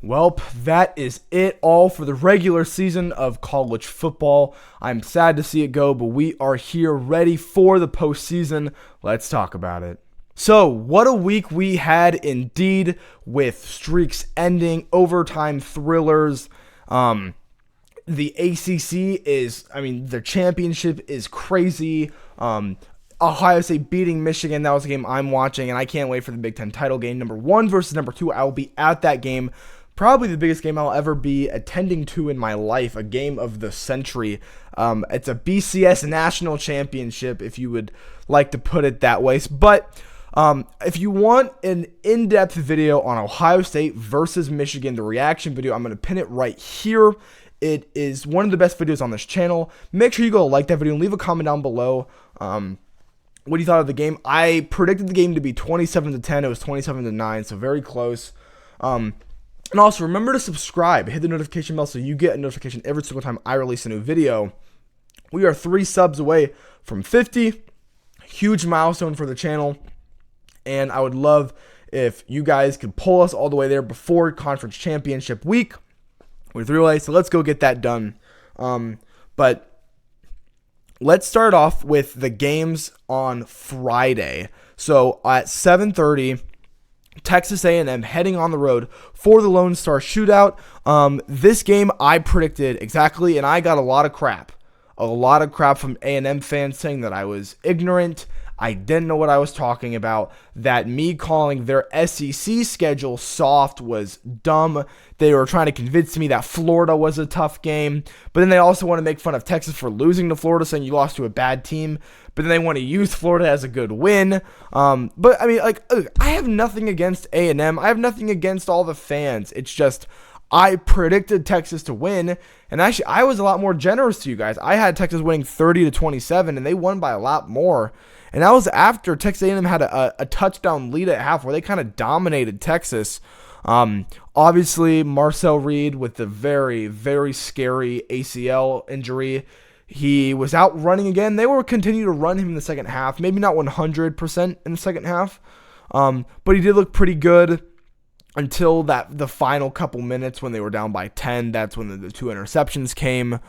Welp, that is it all for the regular season of college football. I'm sad to see it go, but we are here ready for the postseason. Let's talk about it. So, what a week we had indeed, with streaks ending, overtime thrillers. The ACC their championship is crazy. Ohio State beating Michigan, that was a game I'm watching, and I can't wait for the Big Ten title game. Number 1 versus number 2, I will be at that game. Probably the biggest game I'll ever be attending to in my life, a game of the century. It's a BCS national championship, if you would like to put it that way. But if you want an in-depth video on Ohio State versus Michigan, the reaction video, I'm going to pin it right here. It is one of the best videos on this channel. Make sure you go like that video and leave a comment down below. What you thought of the game. I predicted the game to be 27-10. It was 27-9, so very close. And also, remember to subscribe. Hit the notification bell so you get a notification every single time I release a new video. We are 3 subs away from 50. Huge milestone for the channel. And I would love if you guys could pull us all the way there before conference championship week. We're 3 away, so let's go get that done. But let's start off with the games on Friday. So at 7:30, Texas A&M heading on the road for the Lone Star Shootout. This game I predicted exactly, and I got a lot of crap. A lot of crap from A&M fans saying that I was ignorant. I didn't know what I was talking about. That me calling their SEC schedule soft was dumb. They were trying to convince me that Florida was a tough game. But then they also want to make fun of Texas for losing to Florida, saying you lost to a bad team. But then they want to use Florida as a good win. But I mean, I have nothing against A&M. I have nothing against all the fans. It's just I predicted Texas to win, and actually I was a lot more generous to you guys. I had Texas winning 30-27, and they won by a lot more. And that was after Texas A&M had a touchdown lead at half, where they kind of dominated Texas. Obviously, Marcel Reed with the very, very scary ACL injury. He was out running again. They will continue to run him in the second half. Maybe not 100% in the second half. But he did look pretty good until the final couple minutes when they were down by 10. That's when the 2 interceptions came.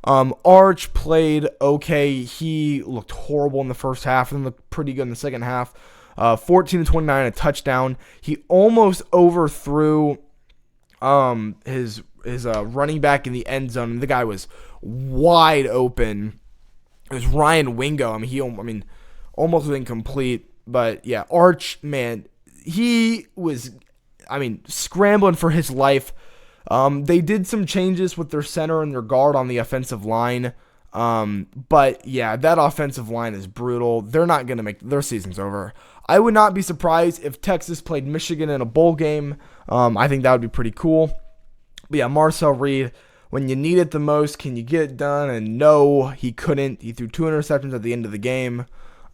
Arch played okay. He looked horrible in the first half and looked pretty good in the second half. 14-29, a touchdown. He almost overthrew his running back in the end zone. The guy was wide open. It was Ryan Wingo. Almost incomplete. But yeah, Arch, man, he was, scrambling for his life. They did some changes with their center and their guard on the offensive line. But yeah, that offensive line is brutal. They're not going to make their season's over. I would not be surprised if Texas played Michigan in a bowl game. I think that would be pretty cool. But yeah, Marcel Reed, when you need it the most, can you get it done? And no, he couldn't. He threw 2 interceptions at the end of the game.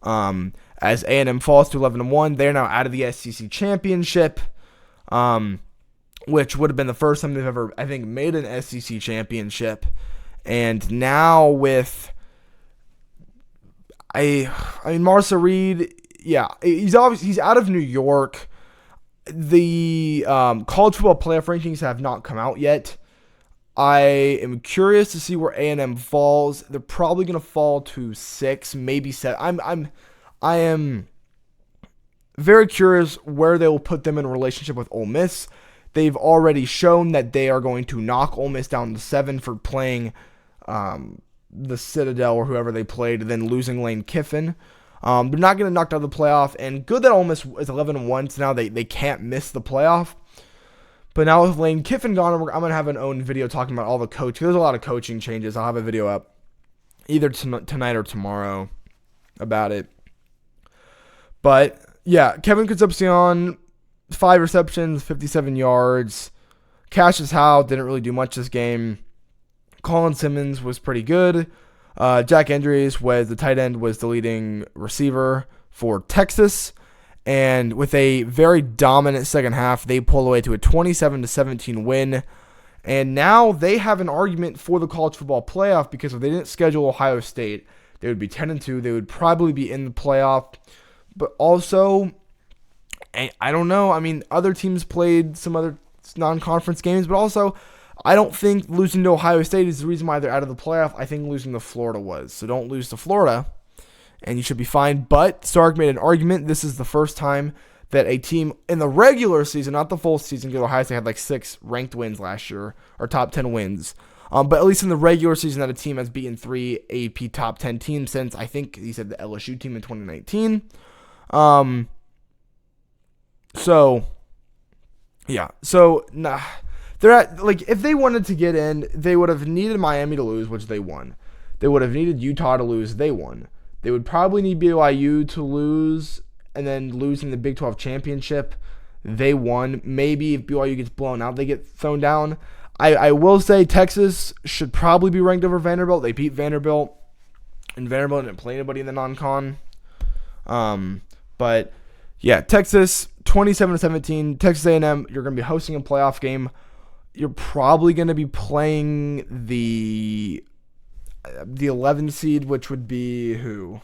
As A&M falls to 11-1, they're now out of the SEC championship. Which would have been the first time they've ever, I think, made an SEC championship. And now with, Marcel Reed, yeah, he's out of New York. The college football playoff rankings have not come out yet. I am curious to see where A&M falls. They're probably going to fall to 6, maybe 7. I am very curious where they will put them in relationship with Ole Miss. They've already shown that they are going to knock Ole Miss down to 7 for playing the Citadel or whoever they played, and then losing Lane Kiffin. They're not going to knock out the playoff, and good that Ole Miss is 11-1, so now they can't miss the playoff. But now with Lane Kiffin gone, I'm going to have an own video talking about all the coaching. There's a lot of coaching changes. I'll have a video up either tonight or tomorrow about it. But yeah, Kevin Concepcion, 5 receptions, 57 yards. Cassius Howe didn't really do much this game. Colin Simmons was pretty good. Jack Andrews was the tight end, was the leading receiver for Texas. And with a very dominant second half, they pulled away to a 27-17 win. And now they have an argument for the college football playoff, because if they didn't schedule Ohio State, they would be 10-2. They would probably be in the playoff. But also, I don't know. Other teams played some other non-conference games, but also I don't think losing to Ohio State is the reason why they're out of the playoff. I think losing to Florida was. So don't lose to Florida, and you should be fine. But Sark made an argument. This is the first time that a team in the regular season, not the full season, because Ohio State had like 6 ranked wins last year, or top 10 wins. But at least in the regular season, that a team has beaten 3 AP top 10 teams since, I think he said, the LSU team in 2019. So, yeah. So, nah. They're at, like, if they wanted to get in, they would have needed Miami to lose, which they won. They would have needed Utah to lose, they won. They would probably need BYU to lose, and then losing the Big 12 championship, they won. Maybe if BYU gets blown out, they get thrown down. I will say Texas should probably be ranked over Vanderbilt. They beat Vanderbilt, and Vanderbilt didn't play anybody in the non-con. But, yeah, Texas, 27-17. Texas A&M, you're going to be hosting a playoff game. You're probably going to be playing the 11 seed, which would be who?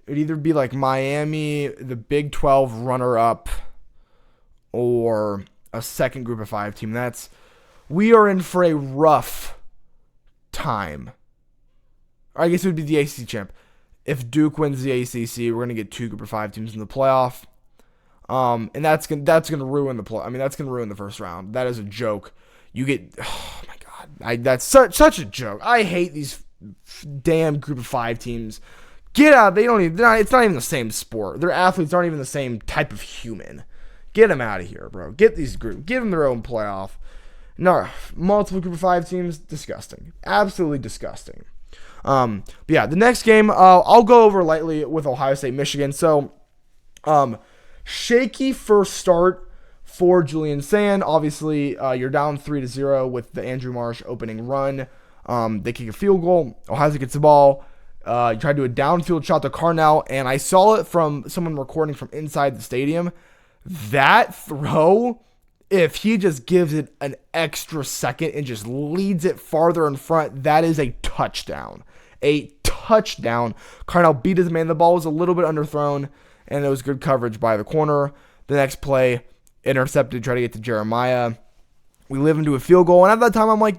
It would either be like Miami, the Big 12 runner-up, or a second group of 5 team. We are in for a rough time. I guess it would be the ACC champ. If Duke wins the ACC, we're going to get 2 group of 5 teams in the playoff. And that's gonna ruin the play. I mean, that's gonna ruin the first round. That is a joke. You get, oh my god, that's such a joke. I hate these damn group of 5 teams. Get out. It's not even the same sport. Their athletes aren't even the same type of human. Get them out of here, bro. Get these groups. Give them their own playoff. No, multiple group of 5 teams, disgusting. Absolutely disgusting. But yeah, the next game, I'll go over lightly with Ohio State, Michigan. So, shaky first start for Julian Sand. Obviously, you're down 3-0 with the Andrew Marsh opening run. They kick a field goal. Ohio State gets the ball. You try to do a downfield shot to Carnell, and I saw it from someone recording from inside the stadium. That throw, if he just gives it an extra second and just leads it farther in front, that is a touchdown. A touchdown. Carnell beat his man. The ball was a little bit underthrown, and it was good coverage by the corner. The next play, intercepted, try to get to Jeremiah. We live into a field goal, and at that time, I'm like,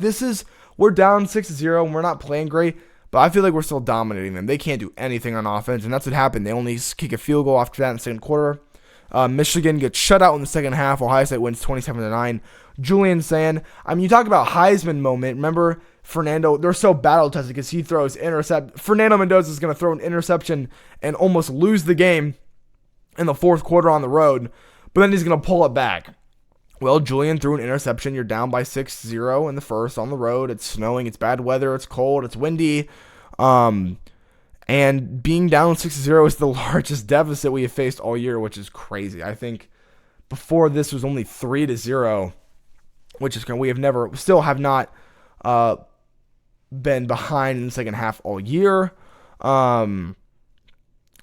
we're down 6-0, and we're not playing great, but I feel like we're still dominating them. They can't do anything on offense, and that's what happened. They only kick a field goal after that in the second quarter. Michigan gets shut out in the second half. Ohio State wins 27-9. Julian Sand, I mean, you talk about Heisman moment. Remember, Fernando, they're so battle-tested because he throws intercept. Fernando Mendoza is going to throw an interception and almost lose the game in the fourth quarter on the road, but then he's going to pull it back. Well, Julian threw an interception. You're down by 6-0 in the first on the road. It's snowing. It's bad weather. It's cold. It's windy. And being down 6-0 is the largest deficit we have faced all year, which is crazy. I think before this was only 3-0, which is we still have not been behind in the second half all year. Trying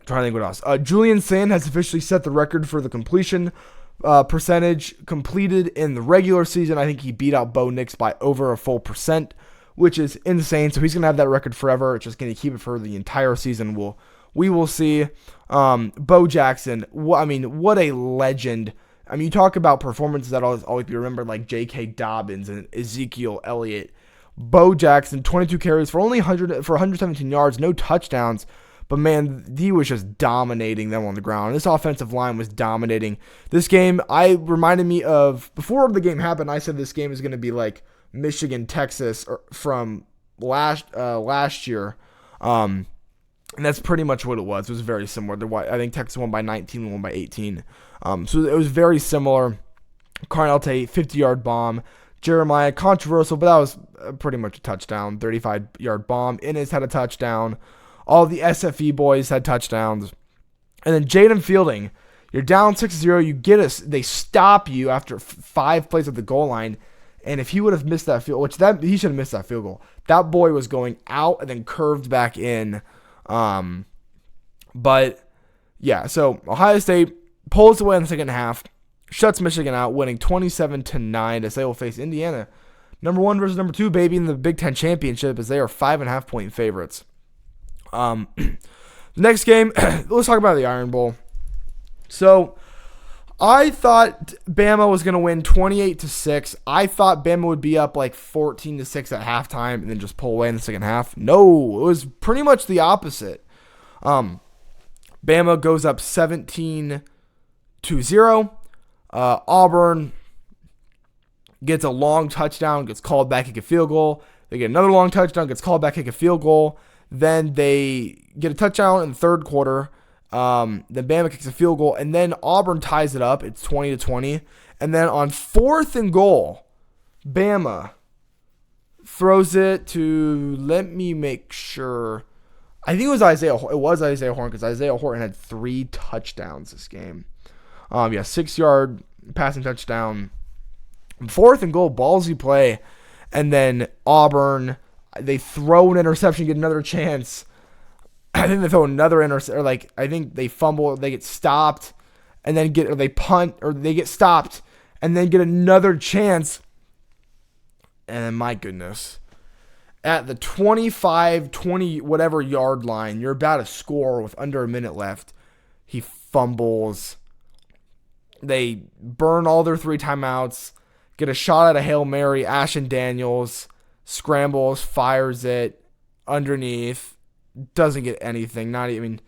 to think what else. Julian Sand has officially set the record for the completion percentage completed in the regular season. I think he beat out Bo Nix by over a full percent, which is insane. So he's going to have that record forever. It's just going to keep it for the entire season. We will see. Bo Jackson, what a legend. I mean, you talk about performances that always be remembered, like J.K. Dobbins and Ezekiel Elliott. Bo Jackson, 22 carries for only 117 yards, no touchdowns. But, man, he was just dominating them on the ground. This offensive line was dominating. This game, reminded me of, before the game happened, I said this game is going to be like Michigan, Texas from last year. And that's pretty much what it was. It was very similar. I think Texas won by 19 and won by 18. So it was very similar. Carnell Tate, 50-yard bomb. Jeremiah, controversial, but that was pretty much a touchdown. 35-yard bomb. Innis had a touchdown. All the SFE boys had touchdowns. And then Jaden Fielding, you're down 6-0. They stop you after 5 plays at the goal line. And if he would have missed that field, he should have missed that field goal. That boy was going out and then curved back in. But yeah, so Ohio State pulls away in the second half, shuts Michigan out, winning 27-9 as they will face Indiana, number 1 versus number 2, baby, in the Big Ten championship, as they are 5.5-point favorites. The next game, let's talk about the Iron Bowl. So, I thought Bama was going to win 28-6. I thought Bama would be up like 14-6 at halftime and then just pull away in the second half. No, it was pretty much the opposite. Bama goes up 17-0. Auburn gets a long touchdown, gets called back, kick a field goal. They get another long touchdown, gets called back, kick a field goal. Then they get a touchdown in the third quarter. Then Bama kicks a field goal, and then Auburn ties it up. It's 20-20. And then on 4th and goal, Bama throws it to, let me make sure. I think it was Isaiah Horton, because Isaiah Horton had 3 touchdowns this game. 6-yard passing touchdown. 4th and goal, ballsy play. And then Auburn, they throw an interception, get another chance. I think they throw another interception, or I think they fumble, they get stopped, and then they punt, or they get stopped, and then get another chance. And then, my goodness, at the 25-20 whatever yard line, you're about to score with under a minute left. He fumbles. They burn all their 3 timeouts, get a shot at a Hail Mary. Ashton Daniels scrambles, fires it underneath. Doesn't get anything. There's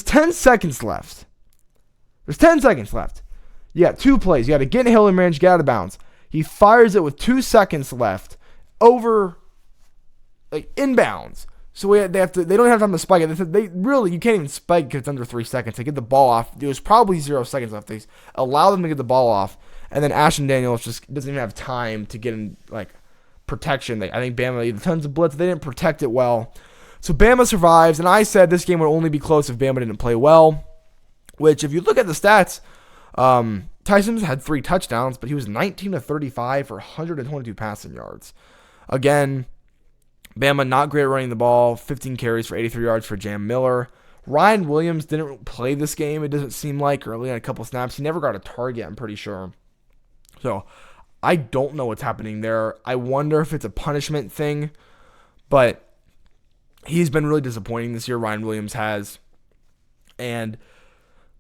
10 seconds left. You got 2 plays. You got to get in Hail Mary, get out of bounds. He fires it with 2 seconds left over, inbounds. So they don't have time to spike it. You can't even spike because it's under 3 seconds. They get the ball off. There was probably 0 seconds left. They allow them to get the ball off, and then Ashton Daniels just doesn't even have time to get in, protection. I think Bama needed tons of blitz. They didn't protect it well. So Bama survives, and I said this game would only be close if Bama didn't play well, which if you look at the stats, Tyson had 3 touchdowns, but he was 19-35 for 122 passing yards. Again, Bama not great running the ball, 15 carries for 83 yards for Jam Miller. Ryan Williams didn't play this game, it doesn't seem like, early on a couple snaps. He never got a target, I'm pretty sure. So I don't know what's happening there. I wonder if it's a punishment thing, but he's been really disappointing this year, Ryan Williams has. And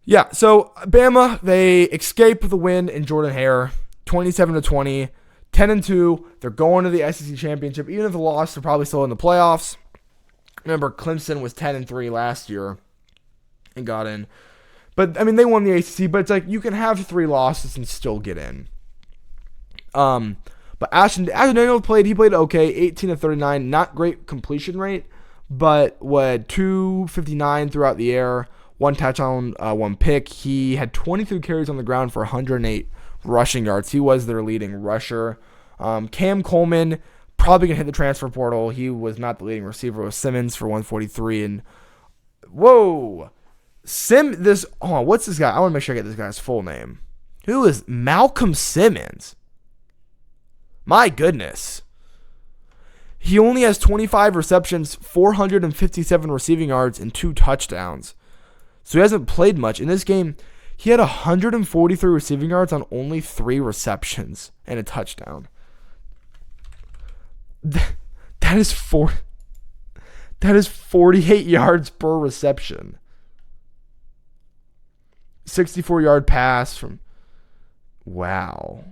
yeah, so Bama, they escape the win in Jordan-Hare, 27-20, 10-2. They're going to the SEC championship. Even if they lost, they're probably still in the playoffs. Remember, Clemson was 10-3 last year and got in. But they won the ACC. But it's you can have 3 losses and still get in. But Ashton Daniels played. He played okay, 18-39, not great completion rate, but 259 throughout the air, 1 touchdown, 1 pick. He had 23 carries on the ground for 108 rushing yards. He was their leading rusher. Cam Coleman probably gonna hit the transfer portal. He was not the leading receiver. It was Simmons for 143. And whoa, what's this guy? I want to make sure I get this guy's full name. Who is Malcolm Simmons? My goodness. He only has 25 receptions, 457 receiving yards, and 2 touchdowns. So he hasn't played much. In this game, he had 143 receiving yards on only 3 receptions and a touchdown. That is 48 yards per reception. 64-yard pass from... Wow.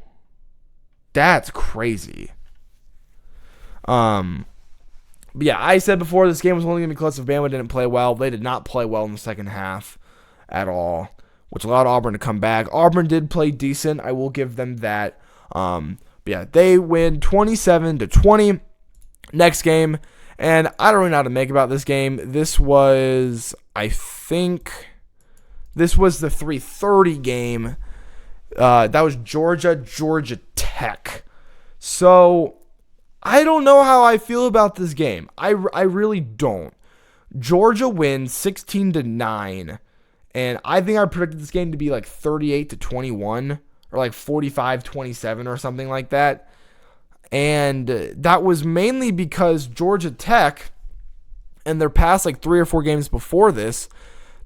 That's crazy. But yeah, I said before this game was only going to be close if Bama didn't play well. They did not play well in the second half at all, which allowed Auburn to come back. Auburn did play decent. I will give them that. But yeah, they win 27-20. Next game, and I don't really know how to make about this game. This was the 3:30 game. That was Georgia Tech. So I don't know how I feel about this game. I really don't. Georgia wins 16-9, and I think I predicted this game to be 38-21 or 45-27 or something like that. And that was mainly because Georgia Tech, in their past 3 or 4 games before this,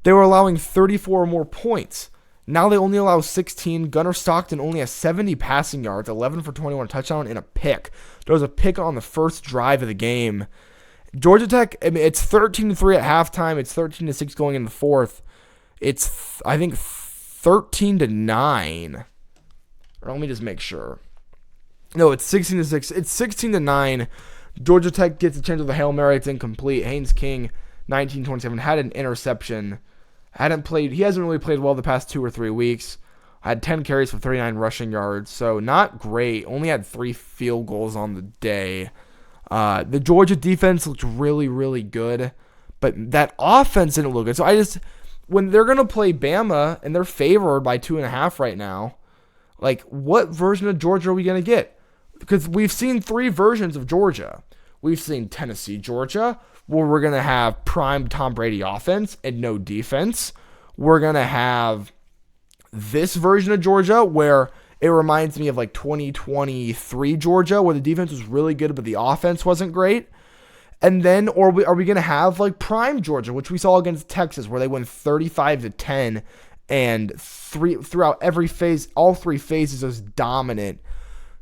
they were allowing 34 or more points. Now they only allow 16. Gunnar Stockton only has 70 passing yards, 11 for 21, touchdown, and a pick. There was a pick on the first drive of the game. Georgia Tech, it's 13-3 at halftime. It's 13-6 going in the fourth. It's, I think, 13-9. Or let me just make sure. No, it's 16-6. It's 16-9. Georgia Tech gets a chance with a Hail Mary. It's incomplete. Haynes King, 19-27, had an interception. He hasn't really played well the past 2 or 3 weeks. Had 10 carries for 39 rushing yards, so not great. Only had 3 field goals on the day. The Georgia defense looked really, really good, but that offense didn't look good. So when they're going to play Bama and they're favored by 2.5 right now, like, what version of Georgia are we going to get? Because we've seen 3 versions of Georgia. We've seen Tennessee, Georgia, where we're going to have prime Tom Brady offense and no defense. We're going to have this version of Georgia where it reminds me of like 2023 Georgia, where the defense was really good, but the offense wasn't great. And then, are we going to have like prime Georgia, which we saw against Texas, where they won 35-10 and throughout every phase, all 3 phases was dominant.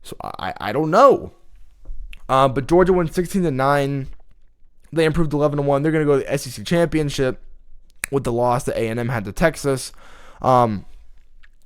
So I don't know. But Georgia won 16-9. They improved 11-1. They're going to go to the SEC championship with the loss that A&M had to Texas. The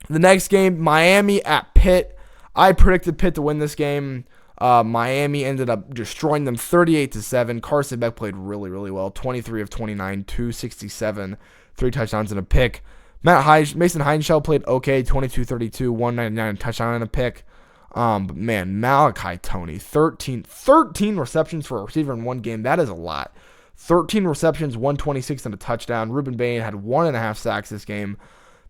next game, Miami at Pitt. I predicted Pitt to win this game. Miami ended up destroying them 38-7. Carson Beck played really, really well. 23 of 29, 267, 3 touchdowns and a pick. Mason Heinshell played okay. 22-32, 199, touchdown and a pick. But man, Malachi Toney, 13 receptions for a receiver in one game. That is a lot. 13 receptions, 126 and a touchdown. Ruben Bain had 1.5 sacks this game.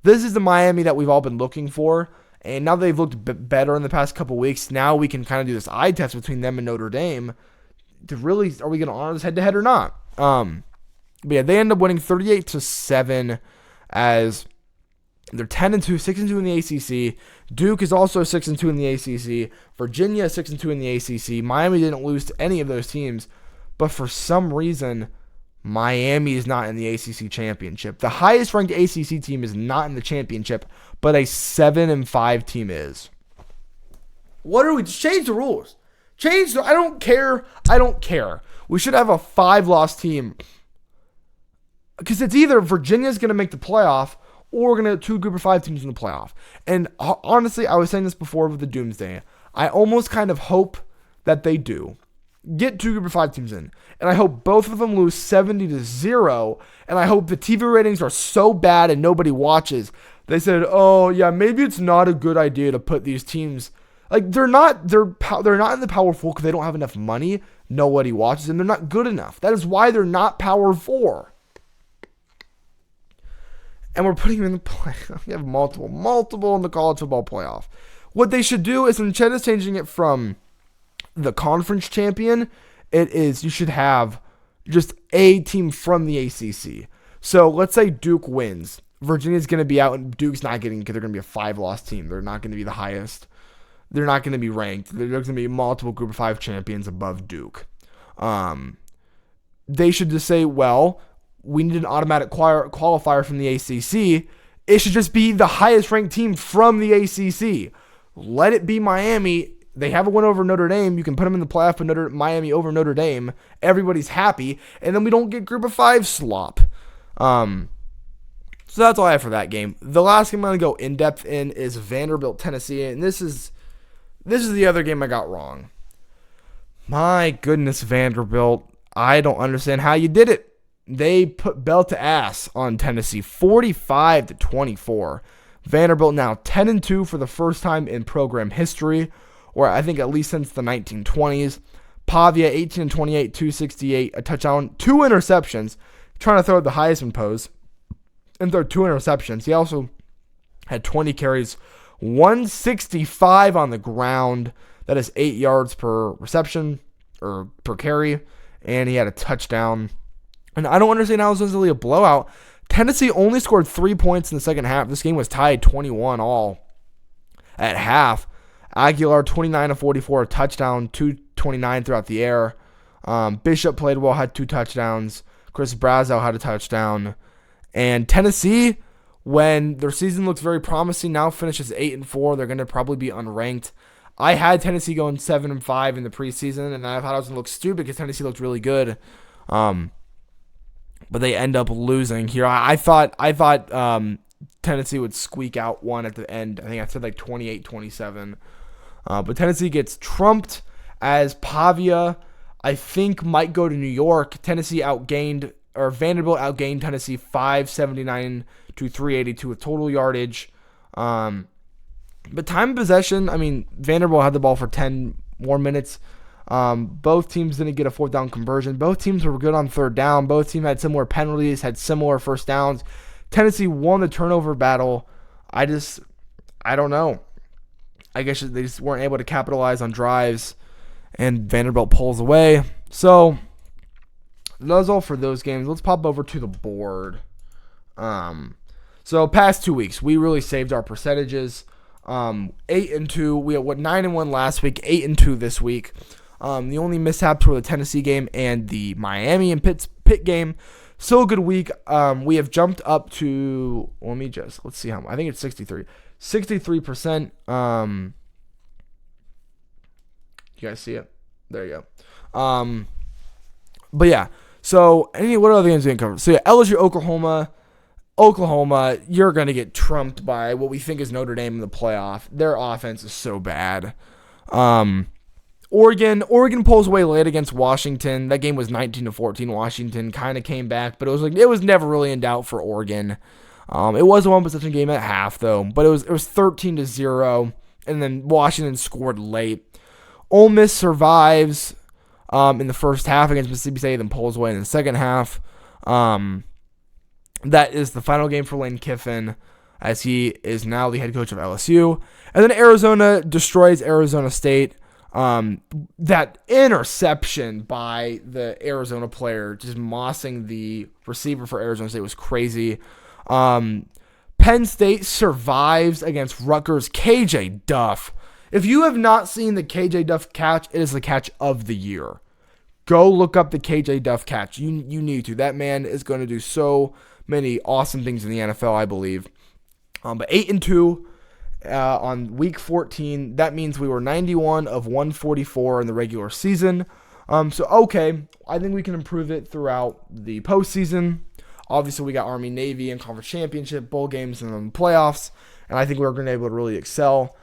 This is the Miami that we've all been looking for. And now they've looked better in the past couple weeks. Now we can kind of do this eye test between them and Notre Dame to really, are we going to honor this head-to-head or not? But yeah, they end up winning 38-7 as they're 10-2, 6-2 in the ACC. Duke is also 6-2 in the ACC. Virginia is 6-2 in the ACC. Miami didn't lose to any of those teams, but for some reason, Miami is not in the ACC championship. The highest ranked ACC team is not in the championship, but a 7-5 team is. What are we? Just change the rules. I don't care. We should have a 5-loss team. Because it's either Virginia's going to make the playoff or we're going to have 2 group of 5 teams in the playoff. And honestly, I was saying this before with the Doomsday. I almost kind of hope that they do get 2 group of 5 teams in. And I hope both of them lose 70-0. And I hope the TV ratings are so bad and nobody watches. They said, oh yeah, maybe it's not a good idea to put these teams, like they're not in the Power 4 because they don't have enough money. Nobody watches them. They're not good enough. That is why they're not Power 4. And we're putting them in the playoff. We have multiple in the college football playoff. What they should do is, instead of changing it from the conference champion, you should have just a team from the ACC. So let's say Duke wins. Virginia's going to be out, and Duke's not getting, because they're going to be a 5-loss team. They're not going to be the highest. They're not going to be ranked. There's going to be multiple group of 5 champions above Duke. They should just say, well, we need an automatic qualifier from the ACC. It should just be the highest ranked team from the ACC. Let it be Miami. They have a win over Notre Dame. You can put them in the playoff with Miami over Notre Dame. Everybody's happy. And then we don't get group of 5 slop. So that's all I have for that game. The last game I'm going to go in-depth in is Vanderbilt, Tennessee. And this is the other game I got wrong. My goodness, Vanderbilt. I don't understand how you did it. They put belt to ass on Tennessee, 45-24. Vanderbilt now 10-2 for the first time in program history, or I think at least since the 1920s. Pavia 18-28, 268, a touchdown, 2 interceptions, trying to throw the Heisman pose, and throw 2 interceptions. He also had 20 carries, 165 on the ground. That is 8 yards per reception, or per carry, and he had a touchdown. And I don't understand how this was really a blowout. Tennessee only scored 3 points in the second half. This game was tied 21 all at half. Aguilar 29-44, a touchdown, 229 throughout the air. Bishop played well, had 2 touchdowns. Chris Brazow had a touchdown. And Tennessee, when their season looks very promising, now finishes 8-4. They're going to probably be unranked. I had Tennessee going 7-5 in the preseason, and I thought I was going to look stupid because Tennessee looked really good. but they end up losing here. I thought Tennessee would squeak out one at the end. I think I said like 28-27. But Tennessee gets trumped as Pavia, I think, might go to New York. Vanderbilt outgained Tennessee 579 to 382 with total yardage. But time of possession, I mean, Vanderbilt had the ball for 10 more minutes. Both teams didn't get a fourth down conversion. Both teams were good on third down. Both teams had similar penalties, had similar first downs. Tennessee won the turnover battle. I don't know. I guess they just weren't able to capitalize on drives, and Vanderbilt pulls away. So that's all for those games. Let's pop over to the board. So past 2 weeks, we really saved our percentages. 8-2. We had 9-1 last week. 8-2 this week. The only mishaps were the Tennessee game and the Miami and Pitt game. Still a good week. We have jumped up to, let's see how, I think it's 63. 63%. You guys see it? There you go. But yeah. So, what other games we can cover? So, yeah, LSU, Oklahoma, you're going to get trumped by what we think is Notre Dame in the playoff. Their offense is so bad. Oregon pulls away late against Washington. That game was 19-14. Washington kind of came back, but it was never really in doubt for Oregon. It was a one-possession game at half, though, but it was 13-0, and then Washington scored late. Ole Miss survives in the first half against Mississippi State, then pulls away in the second half. That is the final game for Lane Kiffin, as he is now the head coach of LSU. And then Arizona destroys Arizona State. That interception by the Arizona player, just mossing the receiver for Arizona State, was crazy. Penn State survives against Rutgers. KJ Duff. If you have not seen the KJ Duff catch, it is the catch of the year. Go look up the KJ Duff catch. You need to. That man is going to do so many awesome things in the NFL, I believe. But 8-2 on week 14. That means we were 91 of 144 in the regular season. So okay, I think we can improve it throughout the postseason. Obviously, we got Army, Navy, and conference championship, bowl games, and then playoffs. And I think we're going to be able to really excel.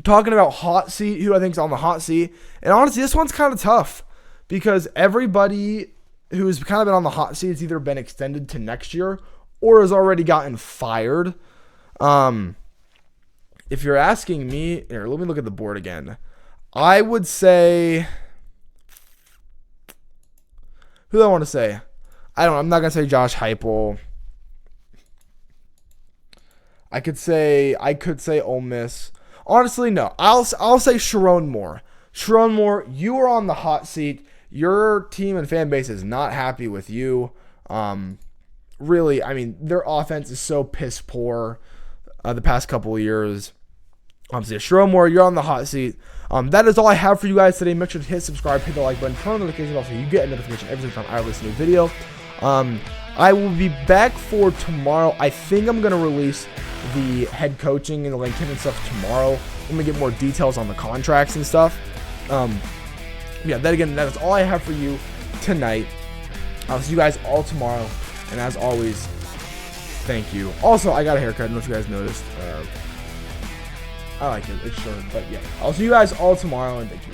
Talking about hot seat, who I think is on the hot seat. And honestly, this one's kind of tough because everybody who's kind of been on the hot seat has either been extended to next year or has already gotten fired. If you're asking me, here, let me look at the board again. I would say, who do I want to say? I'm not going to say Josh Heupel. I could say Ole Miss. Honestly, no. I'll say Sharon Moore. Sharon Moore, you are on the hot seat. Your team and fan base is not happy with you. Really, I mean, their offense is so piss poor the past couple of years. Obviously, Sharon Moore, you're on the hot seat. That is all I have for you guys today. Make sure to hit subscribe, hit the like button, turn on the notification bell so you get a notification every single time I release a new video. I will be back for tomorrow. I think I'm going to release the head coaching and the Lane Kiffin stuff tomorrow. Let me get more details on the contracts and stuff. Yeah, that is all I have for you tonight. I'll see you guys all tomorrow. And as always, thank you. Also, I got a haircut. I don't know if you guys noticed. I like it. It's short, but yeah. I'll see you guys all tomorrow, and thank you.